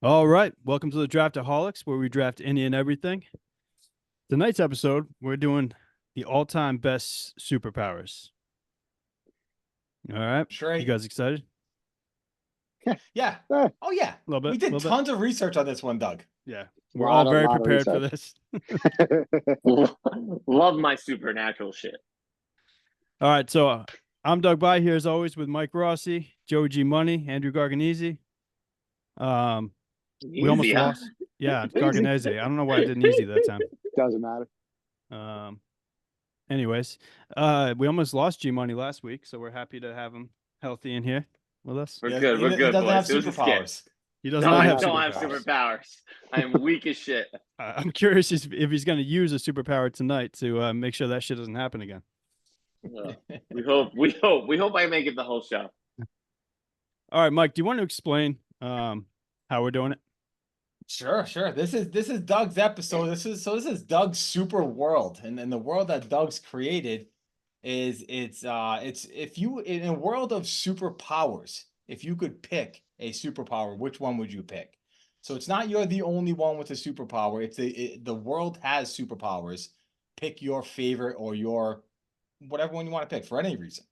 All right. Welcome to the Draftaholics, where we draft any and everything. Tonight's episode, we're doing the all-time best superpowers. All right. Sure. You guys excited? Yeah. Eh, Oh, yeah. A little bit. We did little bit. tons of research on this one, Doug. Yeah. We're all very prepared for this. Love my supernatural shit. All right. So I'm Doug By here as always with Mike Rossi, Joey G Money, Andrew Garganese. We almost lost. Yeah, Garganese. I don't know why I didn't easy that time. Doesn't matter. Anyways, we almost lost G Money last week, so we're happy to have him healthy in here with us. We're good. We're good, He doesn't have boys. It was a skit. superpowers. He does No, not I have don't have superpowers. superpowers. I am weak as shit. I'm curious if he's going to use a superpower tonight to make sure that shit doesn't happen again. We hope I make it the whole show. All right, Mike, do you want to explain how we're doing it? Sure. This is Doug's episode. This is Doug's super world, and the world that Doug's created is if you in a world of superpowers, if you could pick a superpower, which one would you pick? So it's not you're the only one with a superpower. It's the world has superpowers. Pick your favorite or your whatever one you want to pick for any reason.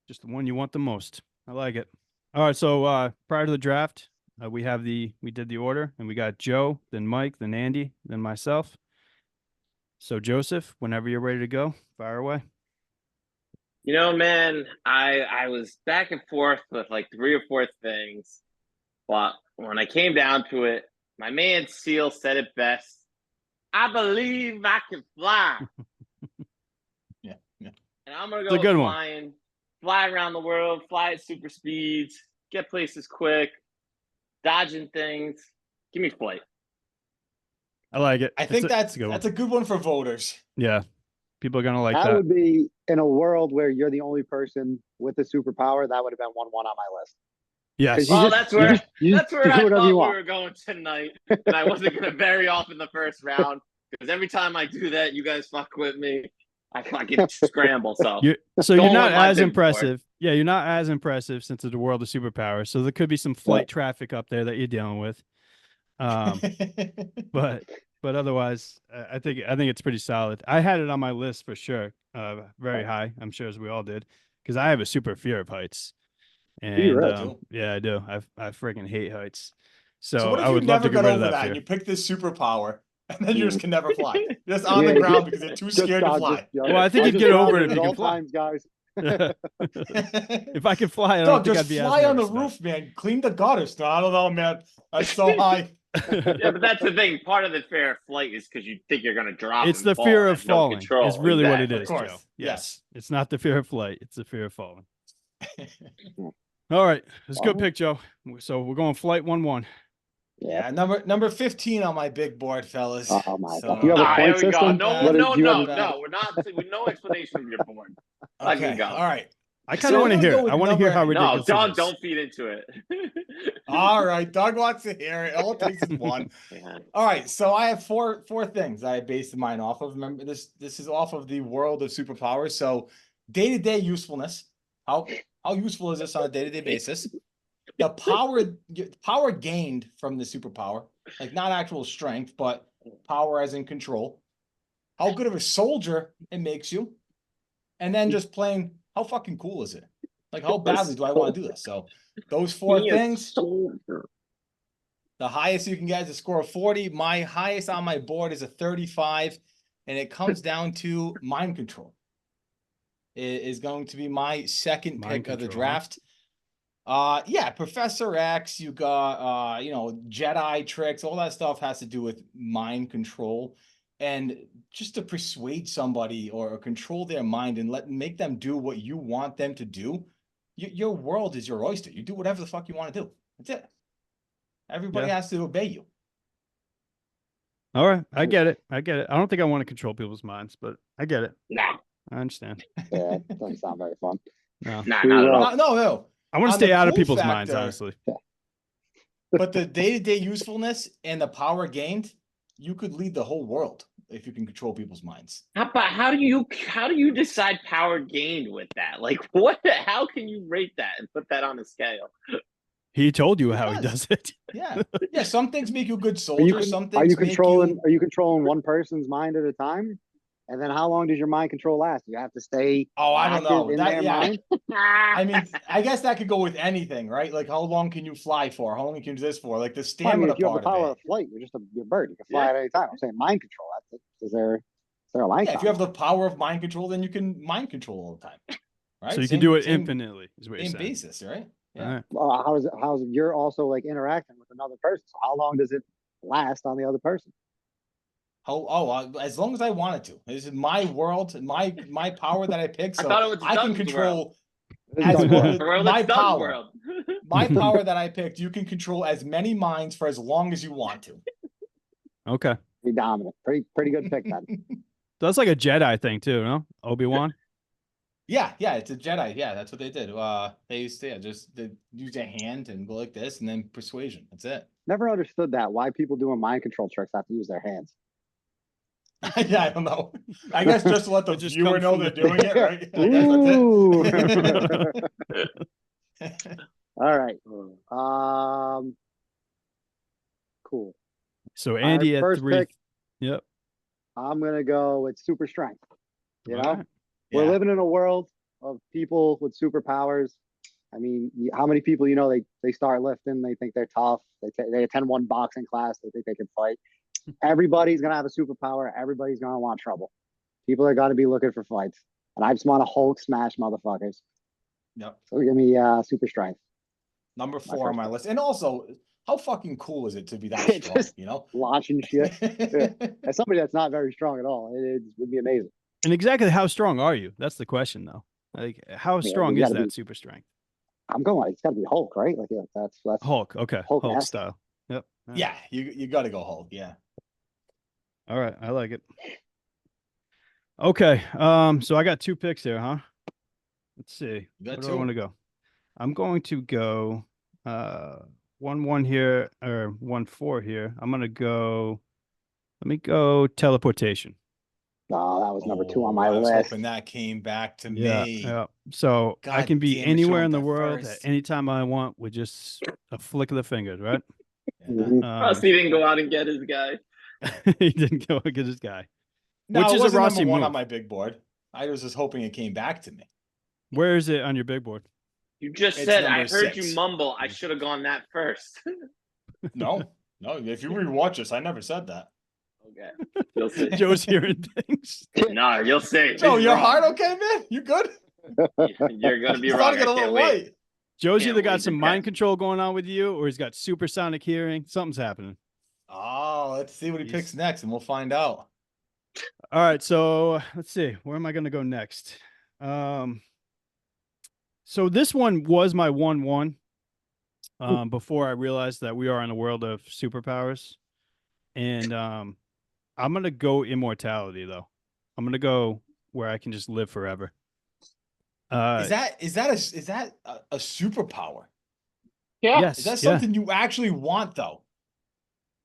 Just the one you want the most. I like it. All right, so prior to the draft, we did the order, and we got Joe, then Mike, then Andy, then myself. So Joseph, whenever you're ready to go, fire away. You know, man, I was back and forth with like 3 or 4 things, but when I came down to it, my man Seal said it best. I believe I can fly. Yeah. And I'm gonna It's a go good one. flying, fly around the world, fly at super speeds, get places quick, dodging things. Give me flight. I like it. I think that's a a good one for voters. Yeah, people are gonna like that that. would be in a world where you're the only person with a superpower. That would have been 1-1 on my list. Yes. You Well, just- that's where that's where do I whatever thought we you want. were going tonight, and I wasn't going to very off in the first round because every time I do that, you guys fuck with me. I can scramble. So You're Going not with my as big board. impressive. Yeah, you're not as impressive since it's the world of superpowers. So there could be some flight traffic up there that you're dealing with. But otherwise, I think it's pretty solid. I had it on my list for sure. Very high, I'm sure, as we all did, because I have a super fear of heights. And really? yeah, I do. I freaking hate heights. So, what if I would you love never to get got rid of over that that fear. and you pick this superpower and then you just can never fly? You're just on the Yeah, ground because you're too Just scared to dodge fly. it, yo. Well, I think I'll you'd just get dodge over it if at you all can fly. times, guys. If I could fly, I don't Dog, think just I'd be fly as on the nervous about roof, man. Clean the gutters. No, I don't know, man. That's so high. it. yeah, but that's the thing. Part of the fear of flight is because you think you're going to drop. It's and the fall fear and of have no falling. control. Is really what it Exactly. is, Of course, Joe. yes. It's not the fear of flight. It's the fear of falling. All right, let's go Wow. pick, Joe. So we're going flight 1-1. Yeah, number 15 on my big board, fellas. Oh my So- God. You have a Ah, point here we go. system? No, What no, do you have no, a- no. We're not. With no explanation of your board. I can Okay, go. all right. I kind So of want to I'm gonna hear go it. with I want to hear how number- No, ridiculous it Doug, is. don't feed into it. All right, Doug wants to hear it. All it takes is one. Yeah. All right, so I have four things I based mine off of. Remember, this is off of the world of superpowers. So day-to-day usefulness. How useful is this on a day-to-day basis? The power gained from the superpower, like not actual strength, but power as in control. How good of a soldier it makes you, and then just plain how fucking cool is it? Like how badly do I want to do this? So those four Be a things. soldier. The highest you can get is a score of 40. My highest on my board is a 35, and it comes down to mind control. It is going to be my second Mind pick of the control, huh? draft. Yeah, Professor X, you got Jedi tricks, all that stuff has to do with mind control. And just to persuade somebody or control their mind and make them do what you want them to do. Your world is your oyster. You do whatever the fuck you want to do. That's it. Everybody has to obey you. All right, I get it. I don't think I want to control people's minds, but I get it. Nah, I understand. Yeah, doesn't sound very fun. No, not We at will. all. No. I want to On stay the out of cool people's minds, factor- honestly. But the day-to-day usefulness and the power gained, you could lead the whole world if you can control people's minds. How do you decide power gained with that? Like what? How can you rate that and put that on a scale? He told you He how he does. does it. Yeah. Yeah. Some things make you a good Are you, soldier. Some are things you make controlling? you. Are you controlling one person's mind at a time? And then how long does your mind control last? You have to stay Oh, I don't active know. in That their yeah. mind. I mean, I guess that could go with anything, right? Like how long can you fly for? How long can you do this for? Like the Well, I mean, stamina if you have the part of power it. of flight, you're just you're a bird. You can fly Yeah. at any time. I'm saying mind control. That's it. Is there a line? Yeah, if you have the power of mind control, then you can mind control all the time. Right? So you can do it infinitely, is what you're Same saying. basis, right? All right. How's it? You're also like interacting with another person. So how long does it last on the other person? As long as I wanted to. This is my world, my power that I pick. I So thought it was I can Doug's control This is as Doug's well, world. Well, my it's Doug's power. world. My power that I picked, you can control as many minds for as long as you want to. Okay. Pretty dominant. Pretty good pick then. That's like a Jedi thing too, no? Obi-Wan? Yeah, it's a Jedi. Yeah, that's what they did. They used to they use a hand and go like this, and then persuasion. That's it. Never understood that. Why people doing mind control tricks have to use their hands. Yeah, I don't know. I guess just to let the It just viewer comes know from they're the- doing it, right? I Ooh. guess that's it. All right. Cool. So Andy at first 3. pick. Yep. I'm gonna go with super strength. You know, All right. we're Yeah. living in a world of people with superpowers. I mean, how many people they start lifting, they think they're tough. They attend one boxing class, they think they can fight. Everybody's gonna have a superpower. Everybody's gonna want trouble. People are gonna be looking for fights, and I just want to Hulk smash motherfuckers. Yep. So give me super strength. Number My 4 on first my pick. list. And also, how fucking cool is it to be that strong? Just You know, launching shit. As somebody that's not very strong at all, it would be amazing. And exactly how strong are you? That's the question though. Like how Yeah, strong you is gotta that be- super strength? I'm going. It's got to be Hulk, right? Like that's Hulk. Okay. Hulk Hulk esque. style. Yep. All right. yeah, you got to go Hulk. Yeah. All right. I like it. Okay. So I got 2 picks here, huh? Let's see. You got Where do I 2? want to go? I'm going to go 1-1 here or 1-4 here. I'm gonna go. Let me go teleportation. Oh, that was number 2 on my I was list. hoping that came back to Yeah. me. Yeah. So I God can be damn it, anywhere showing in the that world at first. any time I want with just a flick of the fingers, right? Mhm. Plus, he didn't go out and get his guy. He didn't go get his guy. No, Which it is a wasn't Rossi number 1 move. on my big board. I was just hoping it came back to me. Where is it on your big board? You just It's said, I number heard 6. you mumble. I should have gone that first. No. If you rewatch this, I never said that. Okay. You'll see. Joe's hearing things. No, you'll see. Joe, He's your wrong. heart okay, man? You good? You're going to be You wrong. starting to get I a can't little wait. white. Joe's Can't either got wait some to mind test. control going on with you, or he's got supersonic hearing. Something's happening. Oh, let's see what he He's- picks next, and we'll find out. All right, so let's see. Where am I going to go next? So this one was my 1-1 before I realized that we are in a world of superpowers. And I'm going to go immortality, though. I'm going to go where I can just live forever. Is that a superpower? Yeah. Yes. Is that Yeah. something you actually want, though?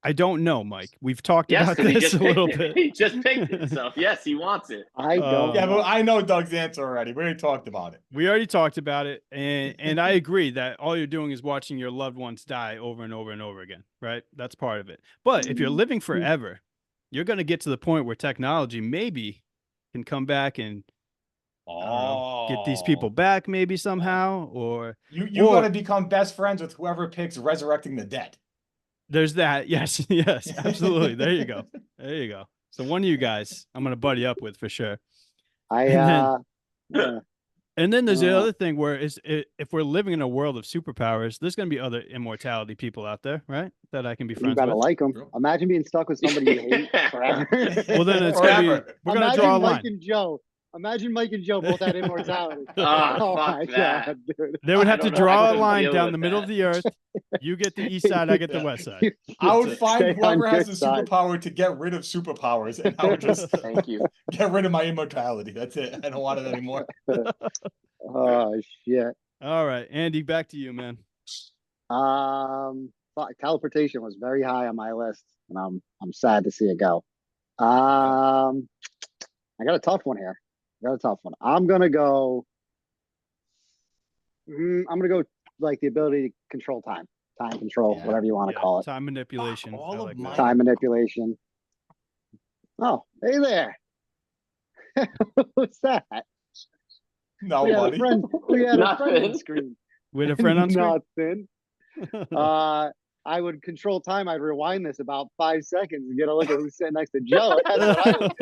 I don't know, Mike. We've talked Yes, about because he this just a picked little it. bit. He just picked it. So, yes, he wants it. I don't. Yeah, know. but I know Doug's answer already. We already talked about it. We already talked about it, and I agree that all you're doing is watching your loved ones die over and over and over again, right? That's part of it. But if you're living forever, you're going to get to the point where technology maybe can come back and I don't know, get these people back maybe somehow, or You or- got to become best friends with whoever picks resurrecting the dead. there's that. Yes, yes, absolutely. There you go. There you go. So one of you guys, I'm going to buddy up with for sure. And then there's the other thing where if we're living in a world of superpowers, there's going to be other immortality people out there, right? That I can be you friends gotta with. like them. True. Imagine being stuck with somebody you hate forever. Well, then it's gonna be. Forever. We're gonna Imagine draw a Mike line. and Joe. Imagine Mike and Joe both had immortality. Ah, Oh fuck my that. god, dude. They would I have to don't know. I draw a couldn't line deal down with the middle that. of the earth. You get the east side, I get the Yeah. west side. I would Stay find on whoever has your the side. superpower to get rid of superpowers, and I would just Thank you. get rid of my immortality. That's it. I don't want it anymore. Oh shit. All right, Andy, back to you, man. Teleportation was very high on my list, and I'm sad to see it go. I got a tough one here. I'm gonna go like the ability to control time control, Yeah. whatever you want to Yeah, call it. time manipulation. All I of like mine that. Time manipulation. Oh, hey there. What's that? No, We had a buddy. friend. We had a friend on Nothing. screen. With a friend on screen. Nothing. I would control time. I'd rewind this about 5 seconds and get a look at who's sitting next to Joe. That's what I would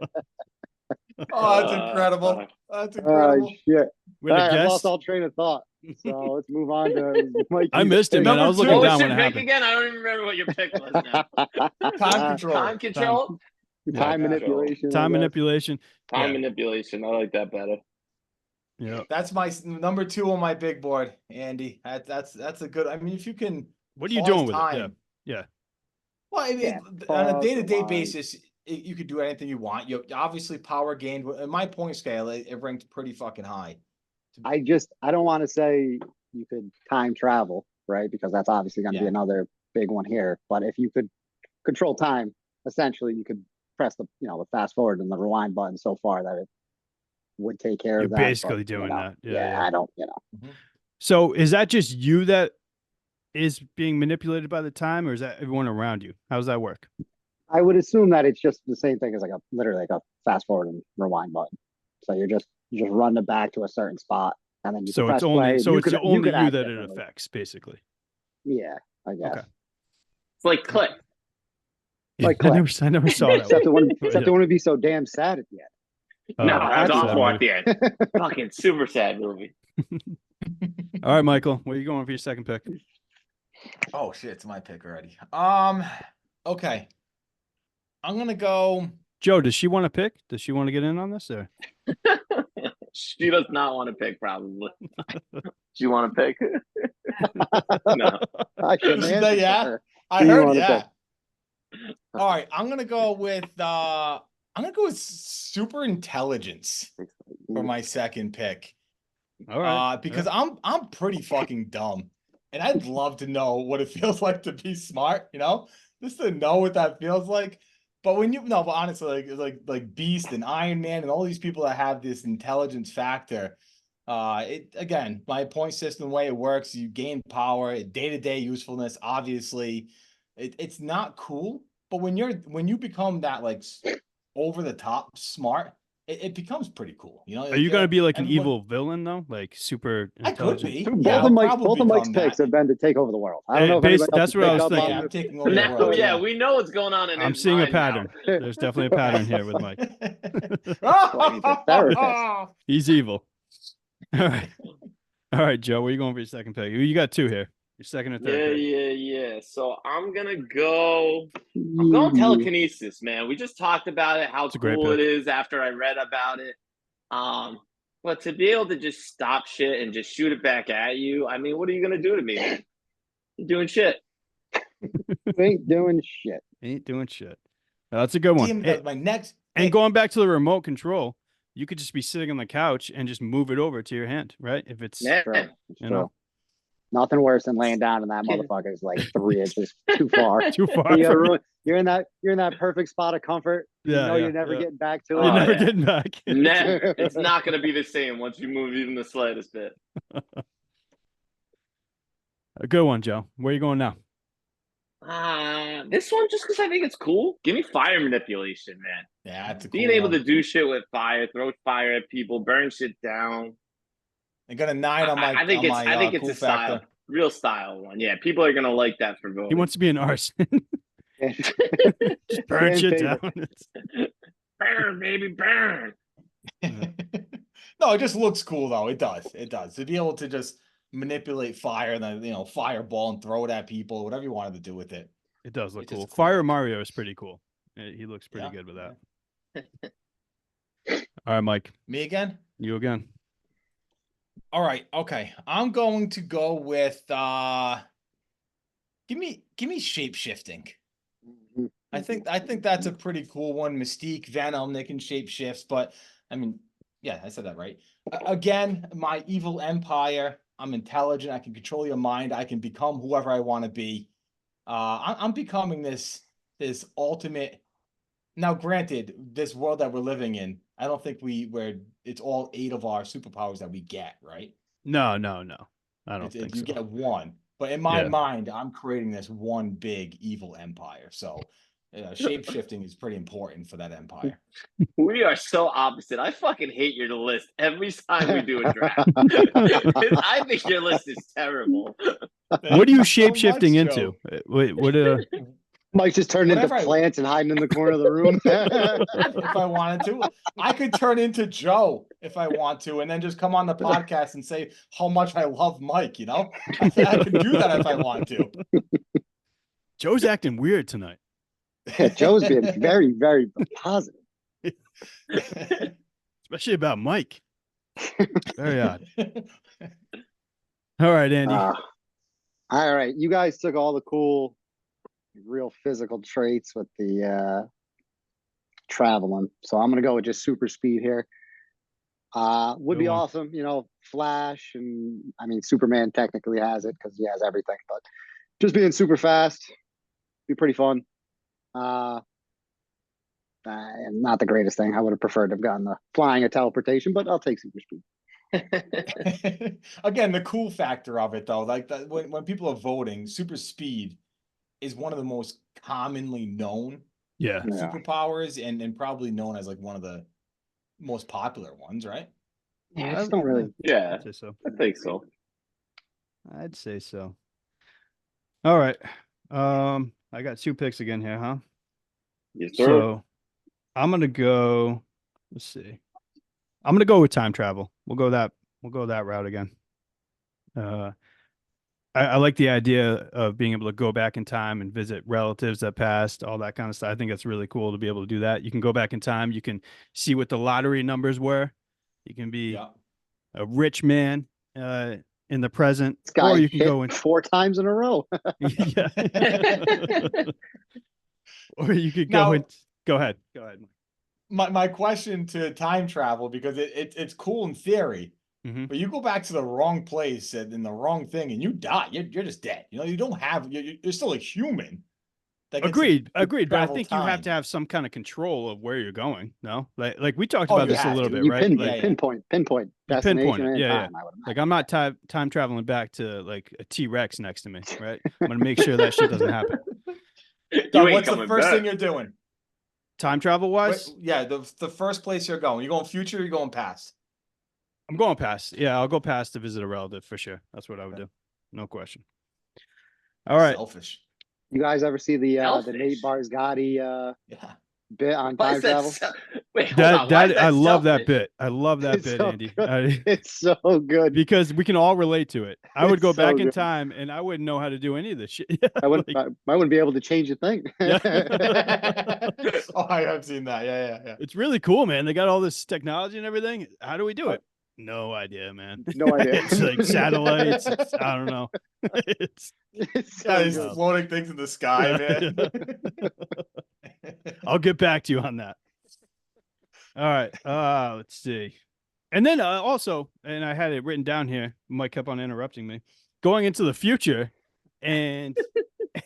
do. Oh, that's incredible. fuck. That's Oh incredible. shit! With All a right, I've guest. lost all train of thought. So let's move on to Mikey. I missed it, man. I Number was two. looking What was down your when it pick happened. again? I don't even remember what your pick was now. Time control. Time control? Time Yeah. manipulation. I Time guess. manipulation. Time Yeah. manipulation. I like that better. Yeah. That's my number 2 on my big board, Andy. That's a good. I mean, if you can. What are you pause doing with it? time. Yeah. Well, I mean, Yeah, on a pause, day-to-day rewind. basis, you could do anything you want. You obviously power gained. In my point scale, it ranked pretty fucking high. I don't want to say you could time travel, right? Because that's obviously going to be Yeah. another big one here. But if you could control time, essentially you could press the the fast forward and the rewind button so far that it would take care You're of that. basically but, doing that. Yeah. I don't. So is that just you that is being manipulated by the time, or is that everyone around you? How does that work? I would assume that it's just the same thing as literally like a fast forward and rewind button. So you just run it back to a certain spot, and then you So can press it's only play. so You it's could- only could you act that it differently. affects, basically. Yeah, I guess. Okay. It's like click. Like I never saw that. Except it one. wouldn't. Except it wouldn't be so damn sad at the end. No, that was that's awful sad at the end. Fucking super sad movie. All right, Michael, where are you going for your second pick? Oh shit, it's my pick already. Okay. I'm gonna go. Joe, does she want to pick? Does she want to get in on this? Or? She does not want to pick, probably. Do you want to pick? No. I shouldn't Is answer that for yeah? her. I Who you heard wanna yeah. pick? All right, I'm gonna go with super intelligence for my second pick. All right. Because I'm pretty fucking dumb, and I'd love to know what it feels like to be smart. Just to know what that feels like. But but honestly, like Beast and Iron Man and all these people that have this intelligence factor. Again, my point system, the way it works, you gain power, day-to-day usefulness. Obviously, it's not cool. But when you become that like over the top smart, it becomes pretty cool. Are you going to be like an everyone- evil villain though? Like super I could intelligent? be. Both Yeah, of I'll Mike's probably Mike's become picks that. have been to take over the world. I don't Hey, know if base- anybody else that's has what I picked was up on thinking. Yeah, I'm this. taking over the Now, world. yeah, we know what's going on in I'm his seeing a mind now. pattern. There's definitely a pattern here with Mike. He's a therapist. He's evil. All right. All right, Joe, where are you going for your second pick? You got two here. Your second or third pick. Yeah. So I'm gonna go. I'm going telekinesis, man. We just talked about it, how It's a great cool it pick. is after I read about it. But to be able to just stop shit and just shoot it back at you, I mean, what are you gonna do to me, man? You're doing shit. Ain't doing shit. Ain't doing shit. That's a good one. Damn, Hey, my next. and going back to the remote control, you could just be sitting on the couch and just move it over to your hand, right? If it's Man, True. It's You true. know. Nothing worse than laying down and that motherfucker is like 3 inches too far. too far. You're in that perfect spot of comfort. Yeah, You're never yeah. getting back to You're it. Oh, never yeah. getting back. never. It's not gonna be the same once you move even the slightest bit. A good one, Joe. Where are you going now? This one just because I think it's cool. Give me fire manipulation, man. Yeah, that's a cool Being able one. to do shit with fire, throw fire at people, burn shit down. I got a 9 on my. I think it's cool a style, factor. real style one. Yeah, people are gonna like that for voting. He wants to be an arson. Just burn Fan shit favorite. down. burn, baby, burn. No, it just looks cool though. It does. It does. To be able to just manipulate fire and then fireball and throw it at people, whatever you wanted to do with it. It does look It's just cool. a cool Fire look. Mario is pretty cool. He looks pretty Yeah. good with that. All right, Mike. Me again? You again. All right. Okay. I'm going to go with give me shape shifting. I think that's a pretty cool one. Mystique, Venom, they can shape shifts, but I mean, yeah, I said that right. Again, my evil empire. I'm intelligent. I can control your mind. I can become whoever I want to be. I'm becoming this ultimate. Now, granted, this world that we're living in, I don't think where it's all 8 of our superpowers that we get, right? No. I don't think you so. get one. But in my Yeah. mind, I'm creating this one big evil empire. So shape shifting is pretty important for that empire. We are so opposite. I fucking hate your list every time we do a draft. I think your list is terrible. What are you So shape shifting much, into? Joe. What Mike just turned into Whatever I- plants and hiding in the corner of the room. If I wanted to, I could turn into Joe if I want to, and then just come on the podcast and say how much I love Mike. You know, I could do that if I want to. Joe's acting weird tonight. Joe's being very, very positive. Especially about Mike. Very odd. All right, Andy. All right, you guys took all the cool, real physical traits with the traveling, so I'm gonna go with just super speed here. Would Good be one. awesome, you know, Flash, and I mean Superman technically has it because he has everything, but just being super fast be pretty fun. And not the greatest thing. I would have preferred to have gotten the flying or teleportation, but I'll take super speed. Again, the cool factor of it though, like when people are voting, super speed is one of the most commonly known Yeah. Yeah. superpowers and probably known as like one of the most popular ones, right? Yeah, I just don't really. Yeah, I'd say so. I think so. I'd say so. All right. I got 2 picks again here, huh? Yes, sir. So I'm gonna go. Let's see. I'm gonna go with time travel. We'll go that route again. I like the idea of being able to go back in time and visit relatives that passed, all that kind of stuff. I think it's really cool to be able to do that. You can go back in time. You can see what the lottery numbers were. You can be Yeah. a rich man in the present, This guy or you can hit go in. 4 times in a row. Yeah. Or you could Now- go in. Go ahead. Go ahead. My question to time travel, because it's cool in theory, Mhm. but you go back to the wrong place and in the wrong thing and you die. You're just dead. You know, you don't have you're still a human. that gets to Agreed. But I travel think you have to time. have some kind of control of where you're going. No, like we talked Oh, about you this a have little to. bit, You right? pin, Like, yeah. pinpoint You pinpoint destination it. and Yeah, time. yeah. I would imagine. Like I'm not time traveling back to like a T-Rex next to me, right? I'm gonna make sure that shit doesn't happen. You Doug, ain't what's the coming first back. thing you're doing? Time travel wise, Yeah, the first place you're going. You going future or you going past? I'm going past. Yeah, I'll go past to visit a relative for sure. That's what I would do. No question. All right. Selfish. You guys ever see the Nate Selfish. Barzagatti Yeah. bit on Why time is that travel? Wait, hold on. Why That is that I love that selfish? bit. I love that It's bit, so Andy. good. It's so good. Because we can all relate to it. I would It's go back so in good. time and I wouldn't know how to do any of this shit. I wouldn't. Like, I wouldn't be able to change a thing. Yeah. Oh, I have seen that. Yeah. it's really cool, man. They got all this technology and everything. How do we do it? No idea, man. No idea. It's like satellites. I don't know. It's It's so Yeah, these good. floating things in the sky, Yeah. man. I'll get back to you on that. All right. Let's see. And then also, and I had it written down here. Mike kept on interrupting me. Going into the future, and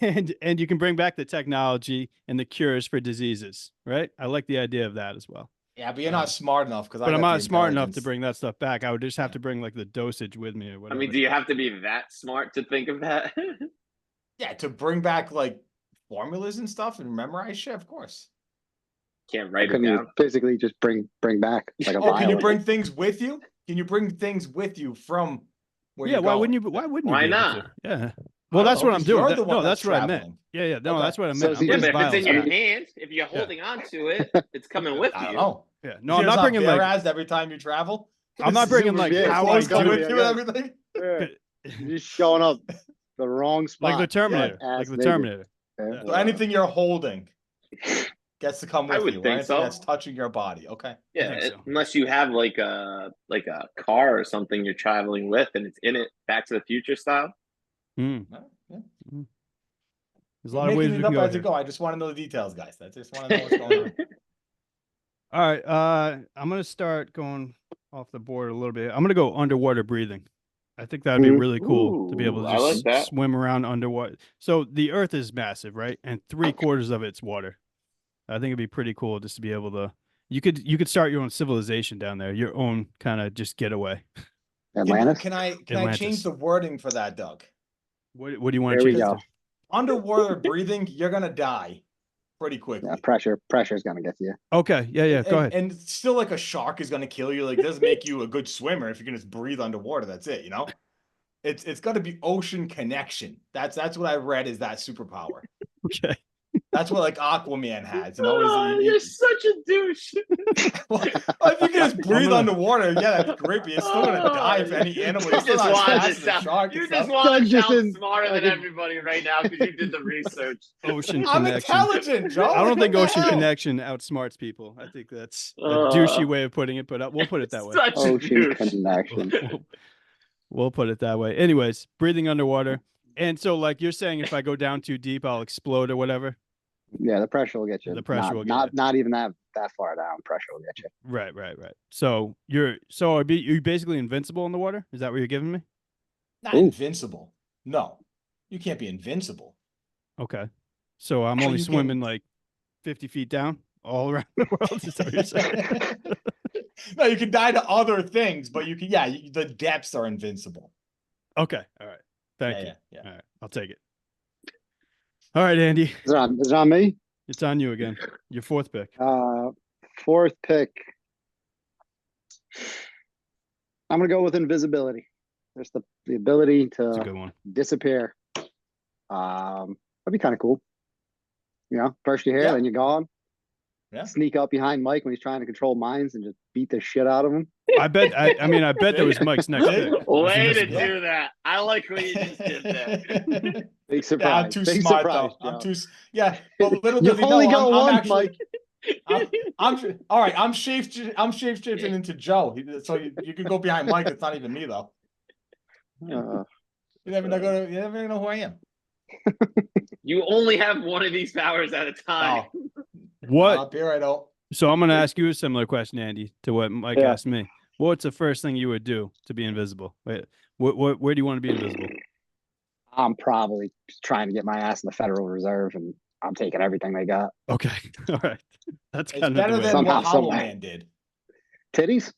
and you can bring back the technology and the cures for diseases, right? I like the idea of that as well. Yeah, but you're not smart enough because But I'm not smart enough to bring that stuff back. I would just have Yeah. to bring like the dosage with me or I whatever. mean, do you have to be that smart to think of that? Yeah, to bring back like formulas and stuff and memorize shit, of course. Can't write it Couldn't you down. physically just bring back like a Oh, can you vial? bring things with you? Can you bring things with you from where Yeah, you're why going? wouldn't you? Why wouldn't you? Why be able not? to? Yeah. I Well, don't that's know, what I'm 'cause doing. you're the one No, that's that's what I meant. traveling. Yeah. No, Okay. that's what I So meant. is I'm he Yeah, bringing but if it's in your vials back. hand, if you're holding on to it, it's coming with I don't you. know. Yeah. No, I'm not bringing bare like. ass every time you travel. I'm not bringing like Yeah, how I clothes do come do with it. you and everything. Yeah. You're just showing up the wrong spot. Like the Terminator. Ass Like the naked. Terminator. Yeah. So anything you're holding gets to come I with would you, think right? so. That's touching your body. Okay. Yeah, think so. unless you have like a car or something you're traveling with, and it's in it, Back to the Future style. Mm. Yeah. There's a We're lot of ways making we it can up go as you here. go. I just want to know the details, guys. I just want to know what's going on. All right. I'm gonna start going off the board a little bit. I'm gonna go underwater breathing. I think that'd be Mhm. really cool to be able Ooh, to I like just that. swim around underwater. So the Earth is massive, right? And 3/4 of it's water. I think it'd be pretty cool just to be able to. You could start your own civilization down there, your own kind of just getaway. Atlantis. Can I Atlantis. change the wording for that, Doug? What do you want There to we change go. to? Underwater breathing, you're gonna die pretty quickly. Yeah, pressure's gonna get to you. Okay. Yeah. Go ahead. And still, like a shark is gonna kill you. Like, it doesn't make you a good swimmer if you can just breathe underwater. That's it. You know, it's got to be ocean connection. That's what I read is that superpower. Okay. That's what like Aquaman has. You know, Oh, you're such a douche. well, if you can just breathe gonna- underwater, yeah, that's great. But you're still gonna die if any animal. You're still just not as wanted fast to as a sound, shark. you and just stuff. want to Doug just sound in- smarter than fucking- everybody right now because you did the research. Ocean I'm connection. intelligent, Joe. I don't Like, think what the ocean hell? connection outsmarts people. I think that's a douchey way of putting it, but we'll put it that way. Such a Ocean douche. connection. We'll put it that way. Anyways, breathing underwater. And so, like you're saying, if I go down too deep, I'll explode or whatever. Yeah, the pressure will get you. The pressure not, will get not you. not even that far down. Pressure will get you. Right. So you're basically invincible in the water. Is that what you're giving me? Not Ooh. invincible. No, you can't be invincible. Okay. So I'm So only you can- swimming like 50 feet down all around the world. Is that what you're saying? No, you can die to other things, but you can. Yeah, the depths are invincible. Okay. All right. Thank you. Yeah. All right. I'll take it. All right, Andy. Is it on me? It's on you again. Your fourth pick. Fourth pick. I'm gonna go with invisibility. There's the ability It's a to good one. disappear. That'd be kind of cool. You know, first you're here, Yeah. then you're gone. Yeah. Sneak up behind Mike when he's trying to control minds and just beat the shit out of him. I bet that was Mike's next pick. was Way to invisible. do that. I like what you just did there. Big surprise. Yeah, I'm too Big smart surprise, though. I'm Joe. yeah. But little You does he only know, got I'm one, actually, Mike. I'm all right. I'm shape-shifting into Joe. So you can go behind Mike. It's not even me though. Uh, You never know who I am. You only have one of these powers at a time. Oh, What? up here I don't. So I'm going to ask you a similar question, Andy, to what Mike Yeah. asked me. What's the first thing you would do to be invisible? Wait, where do you want to be invisible? I'm probably trying to get my ass in the Federal Reserve, and I'm taking everything they got. Okay. All right. That's It's kind of better the way. than Somehow, what Hollow somewhere. Man did. Titties.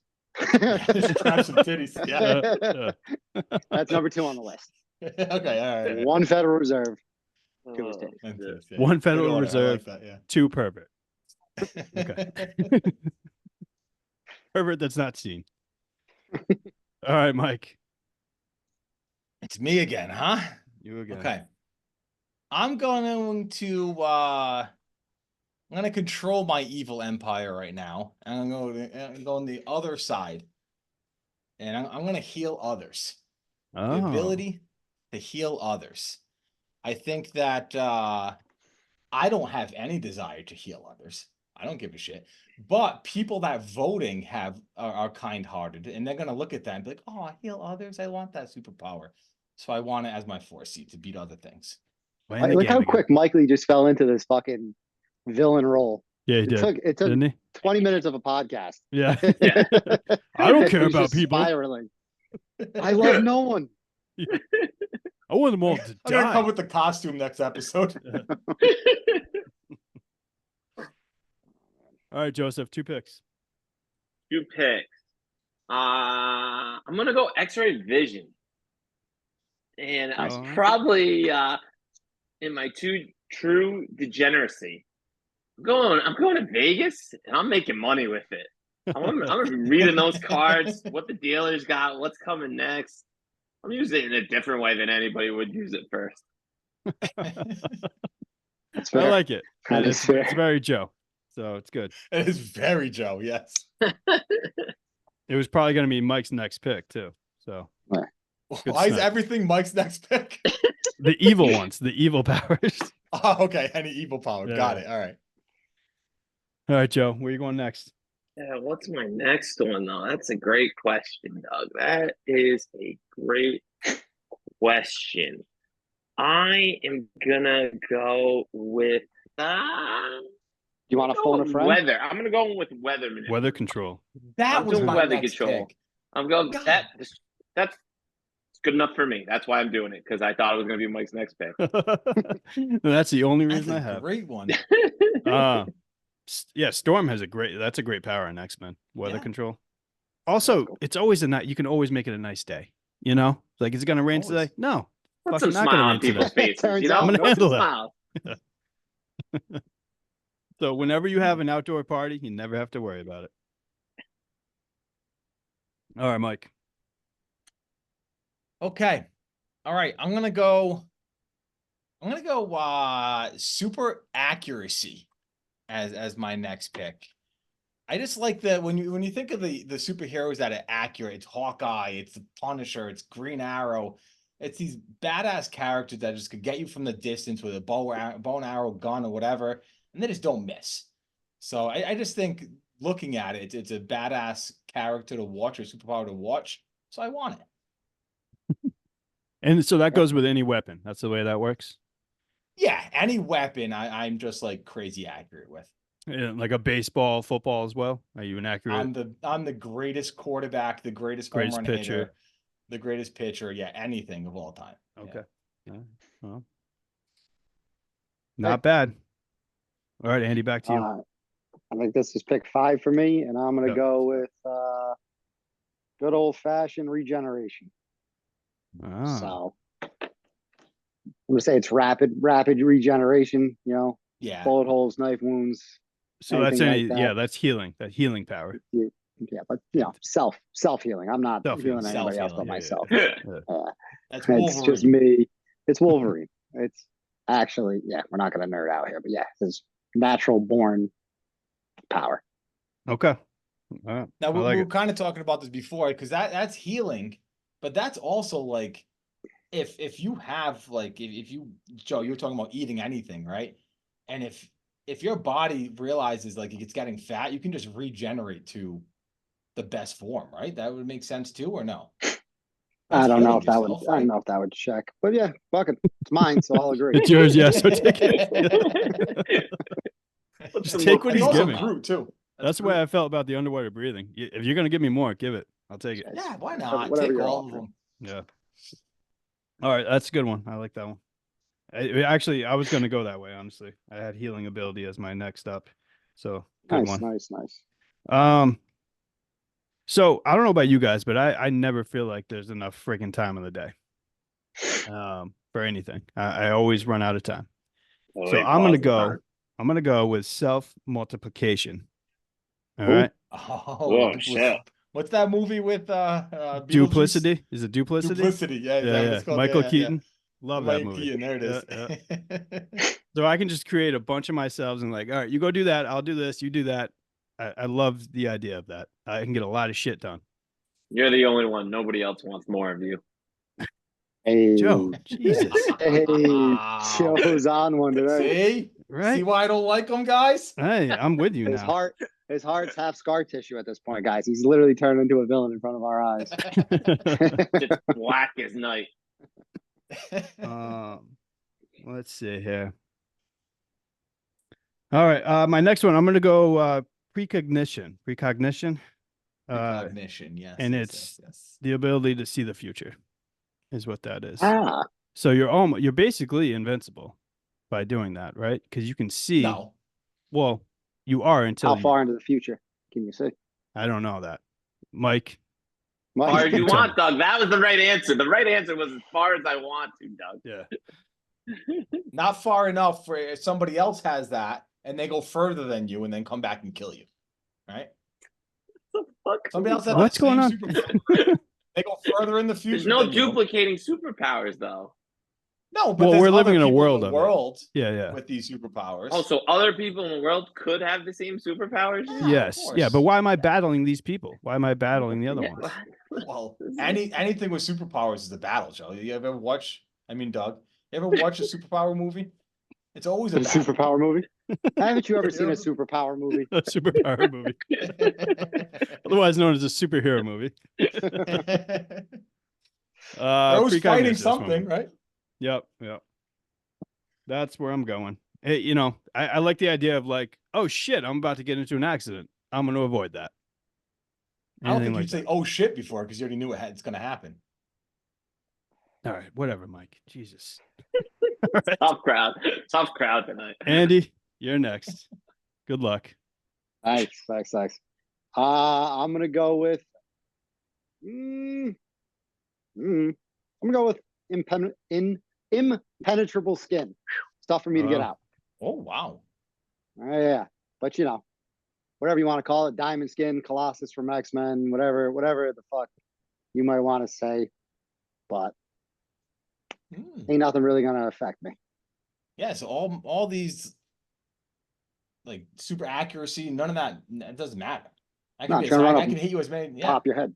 Just grab some titties. Yeah. That's number 2 on the list. Okay. All right. One Federal Reserve. Two is Oh, titties. And shit. titties, yeah. One Good Federal order, I Reserve, like that, 2 pervert. yeah. Okay. Pervert that's not seen. All right, Mike. It's me again, huh? You again. Okay. I'm going to control my evil empire right now, and I'm going on the other side, and I'm going to heal others. The Oh. ability to heal others. I think that I don't have any desire to heal others. I don't give a shit. But people that voting are kind-hearted, and they're gonna look at that and be like, "Oh, I heal others. I want that superpower." So I want it as my fourth seat to beat other things. Playing the Look how game again. quick Mike Lee just fell into this fucking villain role. Yeah, he It did. took Didn't he? 20 minutes of a podcast. Yeah. Yeah. I don't And care he's about just people. Spiraling. I love no one. I want them all to I'm gonna die. come with the costume next episode. All right, Joseph, 2 picks. 2 picks. I'm gonna go X-ray vision, and Nice. I'm probably in my true degeneracy. I'm going to Vegas, and I'm making money with it. I'm gonna be reading those cards, what the dealers got, what's coming next. I'm using it in a different way than anybody would use it first. That's I fair. like it. That is It's fair. very Joe. So it's good. It is very Joe, yes. It was probably going to be Mike's next pick, too. So Good Why is snipe. everything Mike's next pick? the evil ones, the evil powers. Oh, okay. Any evil power. Yeah. Got it. All right. All right, Joe, where are you going next? Yeah, what's my next one though? That's a great question, Doug. That is a great question. I am gonna go with You want to phone a friend? weather. I'm gonna go with weather manipulation. Weather control. That I'm was doing my weather next control. pick. I'm going God. that's good enough for me. That's why I'm doing it, because I thought it was gonna be Mike's next pick. That's the only That's reason I a have. great one. Yeah, Storm has that's a great power in X-Men. Weather Yeah. control. Also, Cool. it's always a night. You can always make it a nice day. You know, like, is it gonna rain Always. today? No, Put fucking some not gonna smile rain on people's today. faces. Turns You know, out. I'm gonna Put some handle it. smile. So whenever you have an outdoor party, you never have to worry about it. All right, Mike. Okay. All right. I'm gonna go super accuracy as my next pick. I just like that when you think of the superheroes that are accurate, it's Hawkeye, it's the Punisher, it's Green Arrow. It's these badass characters that just could get you from the distance with a bow and arrow gun or whatever, and they just don't miss. So I just think looking at it, it's a badass character to watch or superpower to watch. So I want it. And so that goes with any weapon. That's the way that works. Yeah, any weapon I'm just like crazy accurate with. Yeah, like a baseball, football as well. Are you an accurate? I'm the greatest quarterback, the greatest home Greatest run pitcher. hitter, the greatest pitcher. Yeah, anything of all time. Okay. Yeah. Yeah. Well, not bad. All right, Andy, back to you. I think this is pick 5 for me, and I'm gonna Yep. go with good old fashioned regeneration. Ah, So I'm gonna say it's rapid regeneration. You know, Yeah. bullet holes, knife wounds. so that's anything any like that. yeah, that's healing. That healing power. Yeah, but self healing. I'm not Self-healing. healing anybody else but Self-healing, myself. That's It's just Wolverine. me. It's Wolverine. It's actually, we're not gonna nerd out here, but it's natural born power. Okay. All right. Now I like we were it. kind of talking about this before because that's healing, but that's also like if you have like if you Joe, you were talking about eating anything, right? And if your body realizes like it's getting fat, you can just regenerate to the best form, right? That would make sense too, or no? I That's don't know healing if that would. yourself, I don't right? know if that would check, but yeah, fuck it. It's mine, so I'll agree. It's yours, yeah. So take it. Put Just some take what It's he's also giving. Groot too. That's the way I felt about the underwater breathing. If you're gonna give me more, give it. I'll take it. Yeah, why not? Whatever Take you're all of offering. them. Yeah. All right, that's a good one. I like that one. Actually, I was gonna go that way. Honestly, I had healing ability as my next up. So good Nice, one. nice. So I don't know about you guys, but I never feel like there's enough freaking time in the day. For anything. I always run out of time. Oh, So wait, I'm gonna pause. go. I'm gonna go with self multiplication. All Ooh. right. Oh, Whoa, shit. what's that movie with Beetlejuice? Duplicity. Is it duplicity? Duplicity. Yeah, is that what Yeah. it's called? Michael Yeah, yeah, Keaton. Love that Mike movie. Keaton, there it is. Yeah. So I can just create a bunch of myself and like, all right, you go do that. I'll do this. You do that. I love the idea of that. I can get a lot of shit done. You're the only one. Nobody else wants more of you. Hey, Joe, Jesus. Hey, Joe's on one today. See? Right? See why I don't like them, guys? Hey, I'm with you His now. heart's half scar tissue at this point, guys. He's literally turned into a villain in front of our eyes. It's black as night. Let's see here. All right. My next one, I'm gonna go precognition. Precognition. Recognition, yes. and yes, it's yes. the ability to see the future is what that is. Ah, So you're basically invincible by doing that, right? Because you can see. No. Well, you are until how far into the future can you see? I don't know that. Mike. Mike? Far as you Tell want, me. Doug. That was the right answer. The right answer was as far as I want to, Doug. Yeah. Not far enough for if somebody else has that and they go further than you and then come back and kill you. Right? Fuck. Somebody else has What's the same going on? superpower. They go further in the future. There's no than you. duplicating superpowers, though. No, but Well, there's we're other living in a people world the of it. world Yeah. with these superpowers. Oh, so other people in the world could have the same superpowers? Yeah, of Yes. Yeah. course. But why am I battling these people? Why am I battling the other Yeah. ones? Well, anything with superpowers is a battle, Joe. You ever watch? I mean, Doug, you ever watch a superpower movie? It's always a A battle. superpower movie? Haven't you ever You seen a ever- superpower movie? A superpower movie, otherwise known as a superhero movie. They're always fighting precognition, that's one. something, right? Yep. That's where I'm going. Hey, I like the idea of like, oh shit, I'm about to get into an accident. I'm going to avoid that. I don't Anything think you'd like say "oh shit" before because you already knew it's going to happen. that. All right, whatever, Mike. Jesus. Tough crowd tonight. Andy, you're next. Good luck. Nice. I'm gonna go with I'm gonna go with impenetrable skin. Stuff for me to get Oh. out. Oh wow. Yeah, but you know, whatever you want to call it, diamond skin, Colossus from X-Men, whatever the fuck you might want to say, but ain't nothing really gonna affect me. Yeah, so all these like super accuracy, none of that. It doesn't matter. I No, can it's gonna run I up can hit you as many. Yeah, Top your head.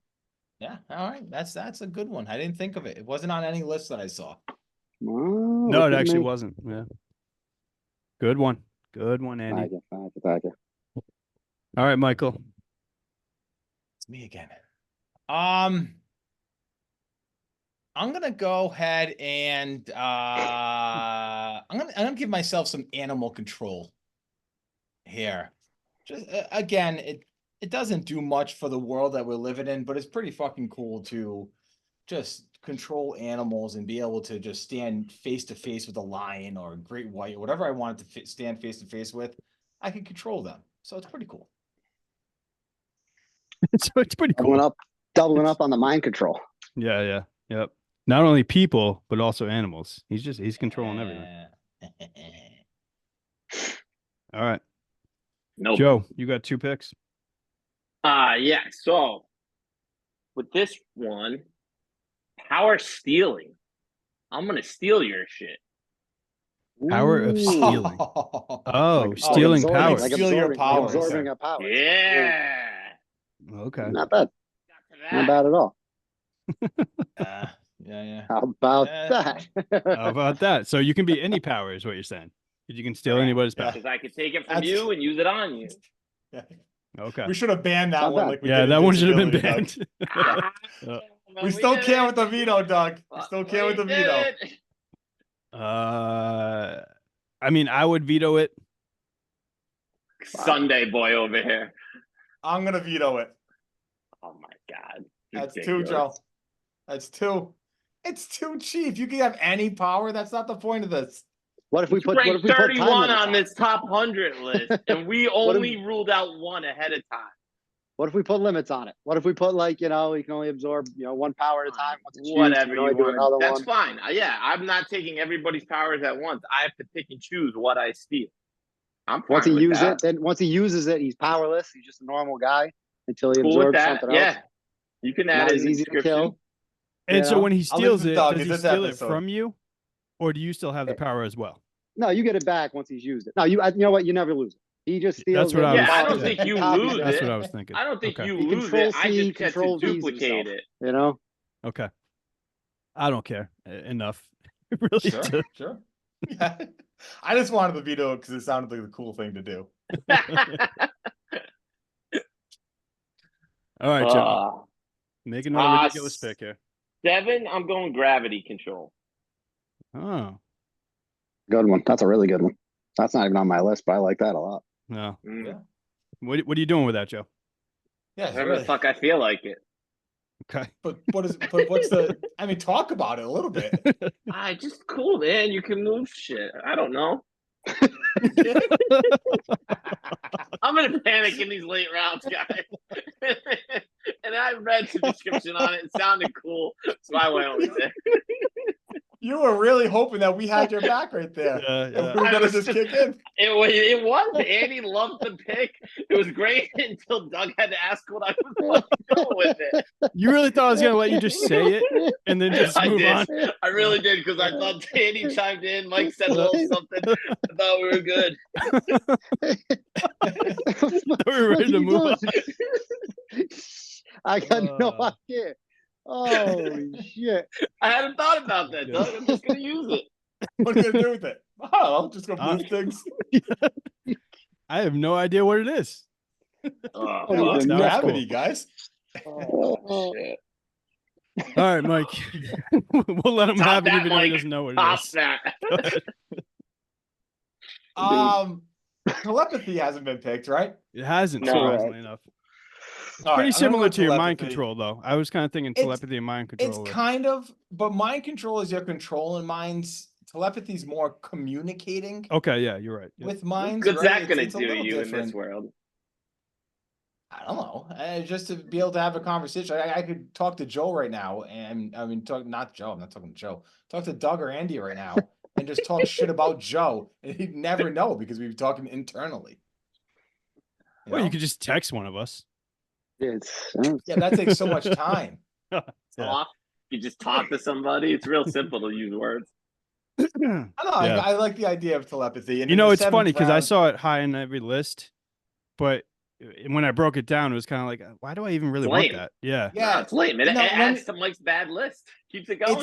yeah. All right, that's a good one. I didn't think of it. It wasn't on any list that I saw. Oh, No, look it at actually me. wasn't. Yeah. Good one. Good one, Andy. Thank you. All right, Michael. It's me again. I'm gonna go ahead and I'm gonna give myself some animal control here. Just again, it doesn't do much for the world that we're living in, but it's pretty fucking cool to just control animals and be able to just stand face to face with a lion or a great white or whatever I wanted to stand face to face with. I can control them, so it's pretty cool. So it's pretty cool. Doubling up on the mind control. Yeah. Yep. Not only people, but also animals. He's controlling everything. All right. Nope. Joe, you got 2 picks? Yeah. So with this one, power stealing. I'm gonna steal your shit. Power of Ooh. stealing. Oh, Like stealing absorbing- powers. Like Steal your absorbing, powers. absorbing a power. Yeah. Okay. Not bad. Got to Not that. bad at all. Yeah. How about Yeah. that? How about that? So you can be any power is what you're saying. You can steal anybody's Yeah. power. Because I could take it from That's- you and use it on you. Yeah. Okay. We should have banned that Not one. bad. Like we Yeah, did that in one should have been Disability, Doug. banned. Ah, but We still did can it. with the veto, Doug. We still can with the We did veto. it. I mean, I would veto it. Sunday boy over here. I'm gonna veto it. Oh my god. That's Ridiculous. 2, Joe. That's 2. It's too cheap. You can have any power. That's not the point of this. What if we put time Ranked 31 limits on this top 100 list, and we if- only ruled out one ahead of time. What if we put limits on it? What if we put like, you know, you can only absorb, you know, 1 power at a time. Once it's used, Whatever can you only do want. another That's one. fine. Yeah, I'm not taking everybody's powers at once. I have to pick and choose what I steal. I'm fine Once he with uses that. it, then once he uses it, he's powerless. He's just a normal guy until he Cool with absorbs that. something Yeah, else. you can Not add it as in the easy to description. kill. And You so know? when he I'll leave steals the it, dog does in he this steal it episode. from you? Or do you still have the power as well? No, you get it back once he's used it. No, you know what? You never lose it. He just steals That's what it. I Yeah, was- I don't yeah. think you Copies lose it. That's it. what I was thinking. I don't think Okay. you He lose control it. I C, just get to control V's duplicate himself. it. You know? Okay. I don't care enough. Really Sure, to- sure. Yeah. I just wanted the veto because it sounded like the cool thing to do. All right, Joe. Uh, Make another ridiculous pick here. 7, I'm going gravity control. Oh, Good one. That's a really good one. That's not even on my list, but I like that a lot. no. Mm. Yeah. What are you doing with that, Joe? Yeah, it's Whatever really, the fuck I feel like it. Okay. but what's the? I mean, talk about it a little bit. Just cool, man. You can move shit. I don't know. I'm gonna panic in these late rounds, guys. And I read the description on it. It sounded cool, so I went with it. You were really hoping that we had your back right there. Yeah, And yeah. we were I gonna was just just- kick in. It was. Andy loved the pick. It was great until Doug had to ask what I was going with it. You really thought I was gonna let you just say it and then just I move did. on? I really did because I thought Andy chimed in. Mike said a little something. I thought we were good. We were ready to move on. I got no idea. Oh shit! I hadn't thought about that, Doug. I'm just gonna use it. What are you gonna do with it? Oh, just gonna move things. I have no idea what it is. Oh, Oh, Yeah, well, it's no. gravity, guys. oh, shit. All right, Mike. We'll let him Top have it that, even though he Mike. doesn't know what it Top is. that. Telepathy hasn't been picked, right? It hasn't, No. surprisingly enough. All right, Pretty I'm gonna similar go to your mind telepathy. control, though. I was kind of thinking It's- telepathy and mind control. It's were- kind of, but mind control is your control and minds. Telepathy is more communicating Okay, yeah, you're right. Yeah. with minds. What's right? that gonna It's a do little you in different. this world? I don't know. Just to be able to have a conversation. I could talk to Joe right now, and I mean, not Joe. I'm not talking to Joe. Talk to Doug or Andy right now, and just talk shit about Joe, and he'd never know because we've been talking internally. Well, you know? could just text one of us. Yeah, that takes so much time. Yeah. Talk. You just talk to somebody. It's real simple to use words. I know. Yeah. I like the idea of telepathy. And You in know, the it's funny seventh because I round- saw it high in every list, but when I broke it down, it was kind of like, why do I even really want lame. that? Yeah. No, Yeah, it's lame. It no, let adds me- to Mike's bad list. Keeps it going.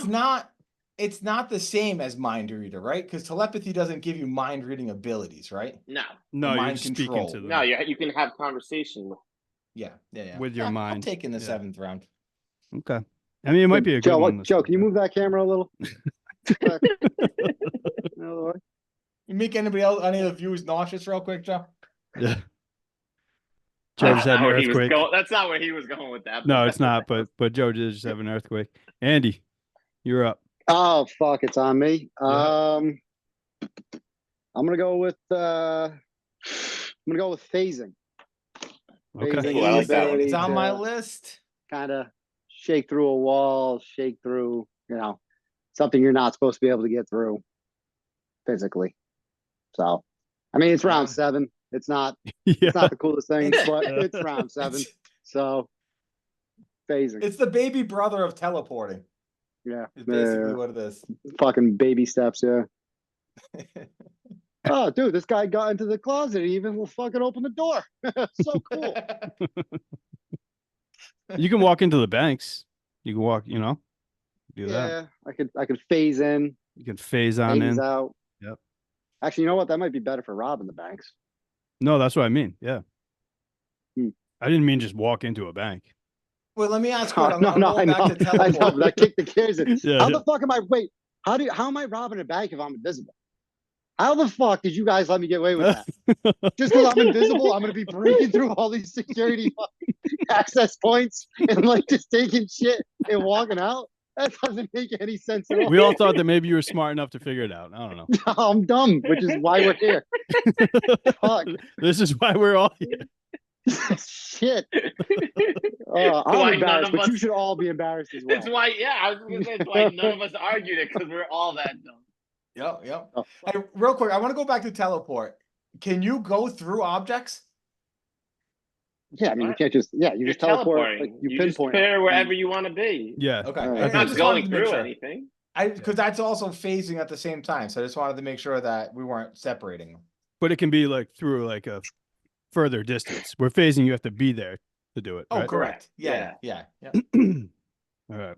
it's not the same as mind reader, right? Because telepathy doesn't give you mind reading abilities, right? No. No, Or you're mind just speaking control. to them No, you can have conversation with Yeah. with your I'll mind. take in the Yeah. seventh round. Okay. I mean, it might be a good Joe, one. Joe, can you move that camera a little? You make any of the viewers nauseous real quick, Joe? Yeah. Joe just had an earthquake. That's not where he was going with that. No, it's not. But Joe did just have an earthquake. Andy, you're up. Oh fuck, it's on me. Yeah. I'm gonna go with phasing. Okay. Phasing Ooh, I like that one. It's on my to list. kind of shake through a wall, shake through, something you're not supposed to be able to get through physically. So, I mean, it's round Yeah. 7. It's not Yeah. the coolest thing, but it's round 7. So, phasing. It's the baby brother of teleporting. Yeah, It's basically what it is. fucking baby steps. Yeah. Oh, dude, this guy got into the closet. He even will fucking open the door. So cool. You can walk into the banks. You can walk, do that. Yeah, I could phase in, You can phase on phase in. out. Yep. Actually, you know what? That might be better for robbing the banks. No, that's what I mean. Yeah. Hmm. I didn't mean just walk into a bank. Wait, let me ask you. Oh, I'm no, going I back know. to I know. teleport. That kicked the gears in. Yeah, How yeah. the fuck am I? Wait, how am I robbing a bank if I'm invisible? How the fuck did you guys let me get away with that? Just because I'm invisible, I'm gonna be breaking through all these security fucking access points and like just taking shit and walking out? That doesn't make any sense at all. We all thought that maybe you were smart enough to figure it out. I don't know. No, I'm dumb, which is why we're here. Fuck. This is why we're all here. Shit. why I'm none embarrassed, of but you us- should all be embarrassed as well. It's why, yeah, I was gonna say it's why none of us argued it because we're all that dumb. Yep. Oh, Hey, real quick, I want to go back to teleport. Can you go through objects? yeah, I mean, you What? can't just, you You're just teleport, like, teleporting. you just pinpoint. appear wherever you want to be. Yeah. Okay. All right. You're I not think just wanted going to make through sure. anything. Because that's also phasing at the same time. So I just wanted to make sure that we weren't separating them. But it can be like through like a further distance. We're phasing, you have to be there to do it. Oh, right? correct. Yeah. Yeah. All right.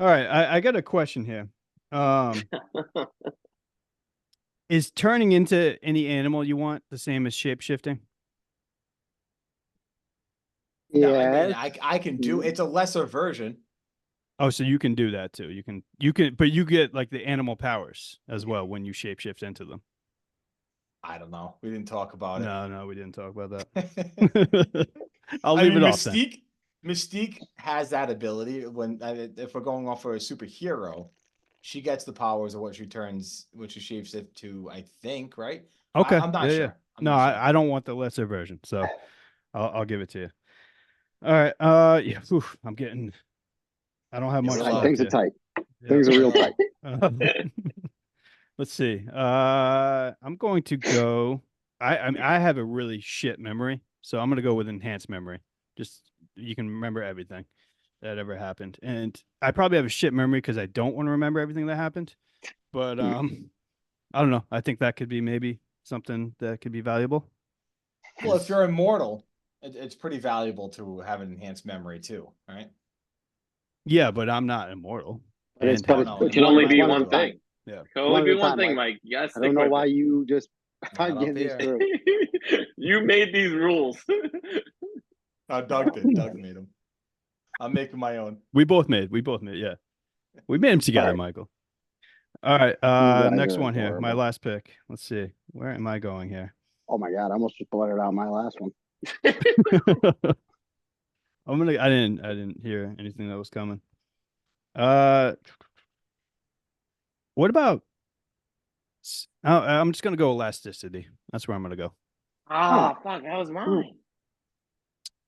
All right. I got a question here. Is turning into any animal you want the same as shape shifting? No, I Yeah. mean, I can do. It's a lesser version. Oh, so you can do that too. You can, but you get like the animal powers as well when you shapeshift into them. I don't know. We didn't talk about it. No, we didn't talk about that. I'll I leave mean, it off then. Mystique has that ability when if we're going off for a superhero, she gets the powers of what she shapes it to, I think, right? Okay. I'm not Yeah, sure. yeah. I'm No, not sure. I don't want the lesser version, so I'll give it to you. All right. Yeah. Oof, I don't have It's much a lot. left Things are here. tight. Yeah. Things are real tight. Let's see. I'm going to go. I mean, I have a really shit memory, so I'm gonna go with enhanced memory. Just you can remember everything that ever happened, and I probably have a shit memory because I don't want to remember everything that happened. But I don't know. I think that could be maybe something that could be valuable. Well, if you're immortal, it's pretty valuable to have an enhanced memory too, right? Yeah, but I'm not immortal. But it's, And but have- no, it's, It it's can only might be not one do it. thing. Yeah. It can only One be at a one time, thing, Mike. Mike. You gotta I stick don't know with why you just are Not up getting this here. through. it. You made these rules. Doug did. Doug made them. I'm making my own. We both made. Yeah, we made them together, right. Michael. All right. guys Next are one here. My adorable. last pick. Let's see. Where am I going here? Oh my god, I almost just blurted out my last one. I didn't hear anything that was coming. What about? I'm just gonna go elasticity. That's where I'm gonna go. Ah, fuck, that was mine.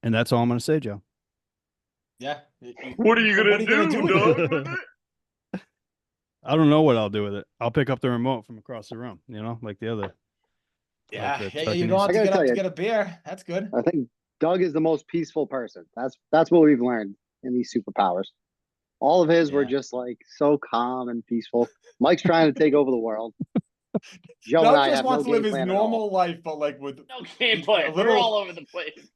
And that's all I'm going to say, Joe. Yeah. What are you What gonna are you gonna do, do dog? with with it? I don't know what I'll do with it. I'll pick up the remote from across the room, you know, like the other. Yeah, the yeah, turkey you don't have I to gotta get up tell to you- get a beer. That's good. I think Doug is the most peaceful person. That's what we've learned in these superpowers. All of his were Yeah. just like so calm and peaceful. Mike's trying to take over the world. Joe and Doug I just have no wants to live game his plan at all. normal life, but like with No gameplay. A We're little- all over the place.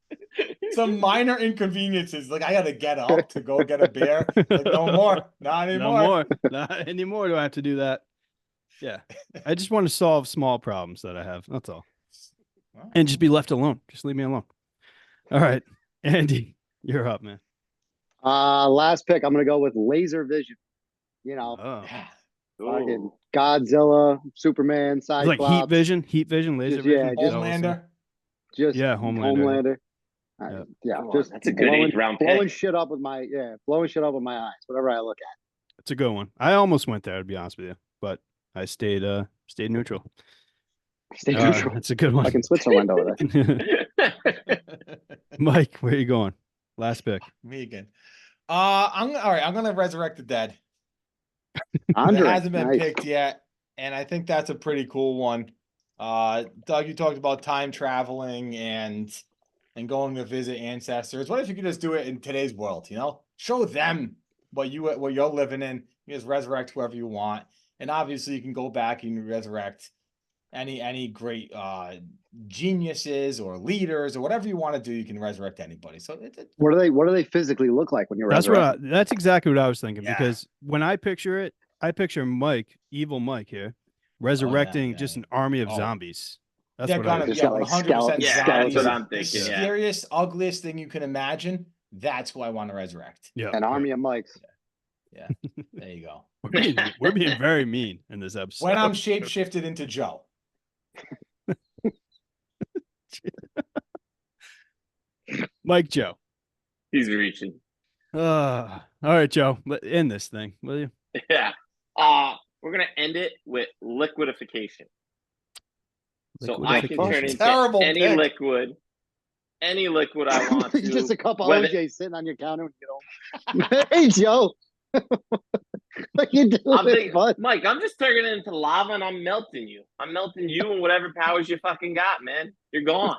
some minor inconveniences. Like I gotta get up to go get a beer. Like no more, not anymore. No more. Not anymore do I have to do that. Yeah. I just want to solve small problems that I have. That's all. Well, And just be left alone. Just leave me alone. All right. Andy, you're up, man. Last pick, I'm gonna go with laser vision. You know, Oh. yeah. fucking Ooh. Godzilla, Superman, It's like Cyclops, heat vision, laser Just- yeah, vision. just- is that what it's saying? Homelander. just Yeah, Homelander. Yeah. Yeah, Come on, just that's a good blowing, 8th-round blowing pick. shit up with my blowing shit up with my eyes, whatever I look at. It's a good one. I almost went there, to be honest with you, but I stayed neutral. Stay neutral. It's a good one. Like in Switzerland over there. Mike, where are you going? Last pick. Me again. All right. I'm gonna resurrect the dead. Andre, It hasn't been nice. picked yet, and I think that's a pretty cool one. Doug, you talked about time traveling and going to visit ancestors. What if you could just do it in today's world? You know, show them what you're living in. You just resurrect whoever you want, and obviously you can go back and resurrect any great geniuses or leaders or whatever you want to do. You can resurrect anybody. So What do they physically look like when you're That's resurrected? that's exactly what I was thinking, Yeah. because when I picture it, I picture Mike, evil Mike here, resurrecting yeah, just yeah. an army of Oh. zombies. That's they're what I gonna, Just yeah, got, like, 100% skeleton- Yeah, zombies. that's what I'm The thinking. Yeah. scariest, ugliest thing you can imagine. That's who I want to resurrect. Yeah. An army of Mikes. Yeah, there you go. We're being very mean in this episode. When I'm shapeshifted into Joe. Mike Joe. He's reaching. All right, Joe. End this thing, will you? Yeah. We're gonna end it with liquidification. So I can turn into Terrible any pick. liquid I want to. Just a cup of whether- OJ sitting on your counter when you get home. Hey, Joe. What you doing, I'm thinking, bud? Mike, I'm just turning it into lava and I'm melting you. I'm melting you and whatever powers you fucking got, man. You're gone.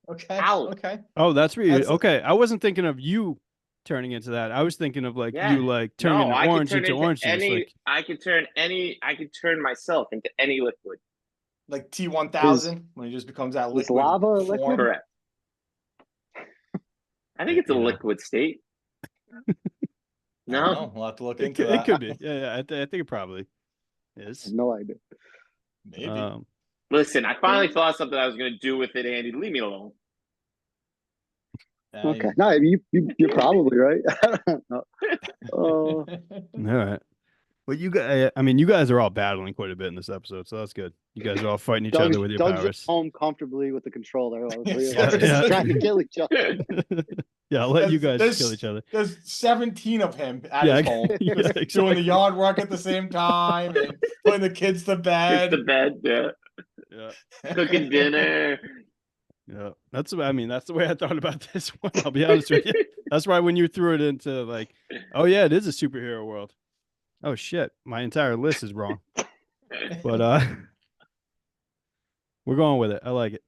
Okay. Out. Okay. Oh, that's where you. That's- Okay, I wasn't thinking of you turning into that. I was thinking of like Yeah. you like turning I an could orange turn into orange juice. any. Like, I could turn myself into any liquid. Like T1000 when he just becomes that Is liquid. lava a form. liquid? Correct. I think it's a You know. liquid state. I don't No, know. We'll have to look it, into could, that. it could be. Yeah. I think it probably I is. have no idea. Maybe. listen. I finally thought something I was going to do with it, Andy. Leave me alone. Okay. No, you're probably right. No. Oh, All right. Well, you guys. I mean, you guys are all battling quite a bit in this episode, so that's good. You guys are all fighting each other with your Doug's powers. just home comfortably with the controller. While the three of Yeah, us are yeah. trying to kill each other. Yeah, I'll let you There's- guys there's- kill each other. There's 17 of him at Yeah, his home. yeah, Just doing exactly. the yard work at the same time and putting the kids to It's bed. the bed. Yeah. Yeah. Cooking dinner. Yeah, that's the way I thought about this one. I'll be honest with you. That's why when you threw it into like, oh yeah, it is a superhero world. Oh shit, my entire list is wrong. But we're going with it. I like it.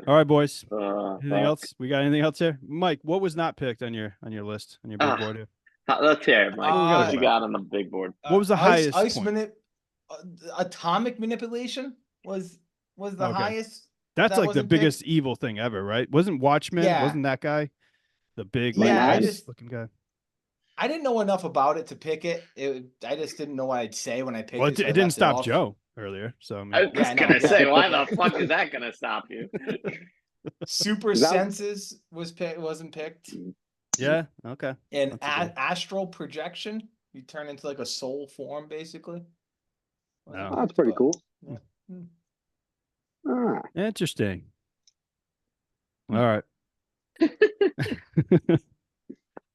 All right, boys. Anything fuck. else? We got anything else here? Mike, what was not picked on your list on your big Ah. board here? Let's hear it, Mike. we gotta What go you back. got on the big board? What was the highest Ice point? atomic manipulation was the Okay. highest. That's that like the wasn't picked? biggest evil thing ever, right? Wasn't Watchmen? Yeah. Wasn't that guy the big Yeah, I ice just- looking guy? I didn't know enough about it to pick it. I just didn't know what I'd say when I picked Well, it. so I it didn't left stop off. Joe earlier, so I mean, I was Yeah, I know, gonna yeah. say, why the fuck is that gonna stop you? Super Is that- senses wasn't picked. yeah, okay. And That's a good- astral projection, you turn into like a soul form, basically. Wasn't Oh. that's picked, pretty but- cool. yeah. Hmm. Ah, Interesting. All right.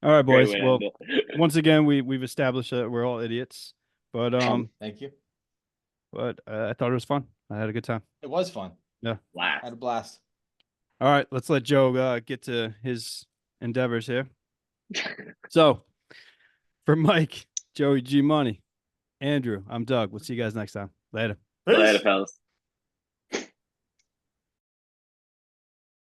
All right, Great boys. way to Well, end it. once again, we've established that we're all idiots, but Thank you. I thought it was fun. I had a good time. It was fun. Laugh. I had a blast. All right, let's let Joe get to his endeavors here. So, for Mike, Joey G Money, Andrew, I'm Doug. We'll see you guys next time. Later. Later, Peace. fellas.